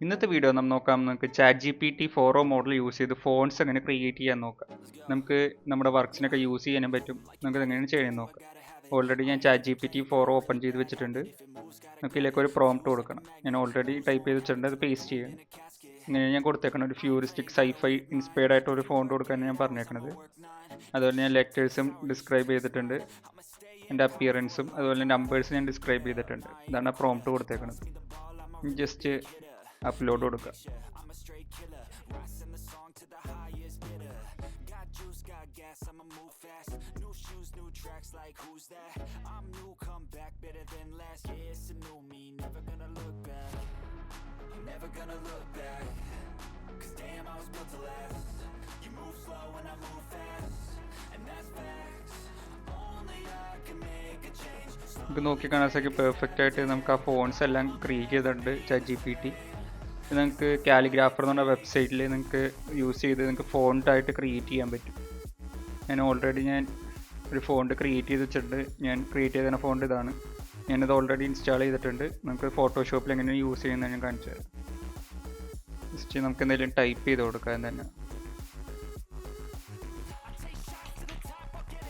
ഇന്നത്തെ വീഡിയോ നമുക്ക് ChatGPT 4o model use ചെയ്ത് ഫോൺസ് എങ്ങനെ ക്രിയേറ്റ് ചെയ്യാൻ നോക്കാം. നമുക്ക് നമ്മുടെ വർക്ക്സിനൊക്കെ യൂസ് ചെയ്യാനും പറ്റും. നമുക്ക് എങ്ങനെയാണ് ചെയ്യുന്നത് നോക്കാം. ഓൾറെഡി ഞാൻ ChatGPT 4 ഓപ്പൺ ചെയ്ത് വെച്ചിട്ടുണ്ട്. നമുക്ക് ഇതിലേക്ക് ഒരു പ്രോംപ്റ്റ് കൊടുക്കണം. ഞാൻ ഓൾറെഡി ടൈപ്പ് ചെയ്ത് വെച്ചിട്ടുണ്ട്, അത് പേസ്റ്റ് ചെയ്യണം. ഇങ്ങനെ ഞാൻ കൊടുത്തേക്കണം ഒരു ഫ്യൂറിസ്റ്റിക് സൈഫൈ ഇൻസ്പയർഡ് ആയിട്ട് ഒരു ഫോണ്ട് കൊടുക്കാൻ ഞാൻ പറഞ്ഞേക്കണത്. അതുപോലെ ഞാൻ ലെറ്റേഴ്സും ഡിസ്ക്രൈബ് ചെയ്തിട്ടുണ്ട്, എൻ്റെ അപ്പിയറൻസും അതുപോലെ നമ്പേഴ്സ് ഞാൻ ഡിസ്ക്രൈബ് ചെയ്തിട്ടുണ്ട്. ഇതാണ് ആ പ്രോംപ്റ്റ് കൊടുത്തേക്കണത്. ജസ്റ്റ് അപ്ലോഡ് കൊടുക്കുക. ഇത് നോക്കി കാണാൻ സാധിക്കും പെർഫെക്റ്റ് ആയിട്ട് നമുക്ക് ആ ഫോൺസ് എല്ലാം ക്രിയേറ്റ് ചെയ്തിട്ടുണ്ട് ChatGPT. ഇത് നിങ്ങൾക്ക് കാലിഗ്രാഫർ എന്ന് പറഞ്ഞ വെബ്സൈറ്റിൽ നിങ്ങൾക്ക് യൂസ് ചെയ്ത് നിങ്ങൾക്ക് ഫോണ്ടായിട്ട് ക്രിയേറ്റ് ചെയ്യാൻ പറ്റും. ഞാൻ ഓൾറെഡി ഒരു ഫോണ്ട് ക്രിയേറ്റ് ചെയ്ത് വെച്ചിട്ടുണ്ട്. ഞാൻ ക്രിയേറ്റ് ചെയ്ത ഫോണ്ട് ഇതാണ്. ഞാനിത് ഓൾറെഡി ഇൻസ്റ്റാൾ ചെയ്തിട്ടുണ്ട്. നമുക്ക് ഫോട്ടോഷോപ്പിൽ എങ്ങനെ യൂസ് ചെയ്യുന്നത് ഞാൻ കാണിച്ചു തരാം. ജസ്റ്റ് നമുക്ക് എന്തെങ്കിലും ടൈപ്പ് ചെയ്ത് കൊടുക്കാം തന്നെ.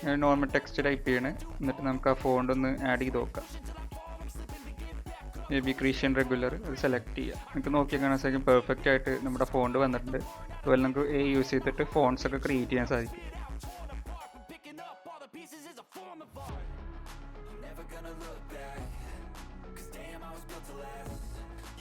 ഞാൻ നോർമൽ ടെക്സ്റ്റ് ടൈപ്പ് ചെയ്യണേ. എന്നിട്ട് നമുക്ക് ആ ഫോണ്ട് ഒന്ന് ആഡ് ചെയ്ത് നോക്കാം. മേ ബി ക്രിസ്ത്യൻ റെഗുലർ അത് സെലക്ട് ചെയ്യുക. നമുക്ക് നോക്കി കാണാൻ സാധിക്കും പെർഫെക്റ്റ് ആയിട്ട് നമ്മുടെ ഫോണ്ട് വന്നിട്ടുണ്ട്. അതുപോലെ നമുക്ക് യൂസ് ചെയ്തിട്ട് ഫോൺസ് ഒക്കെ ക്രിയേറ്റ് ചെയ്യാൻ സാധിക്കും.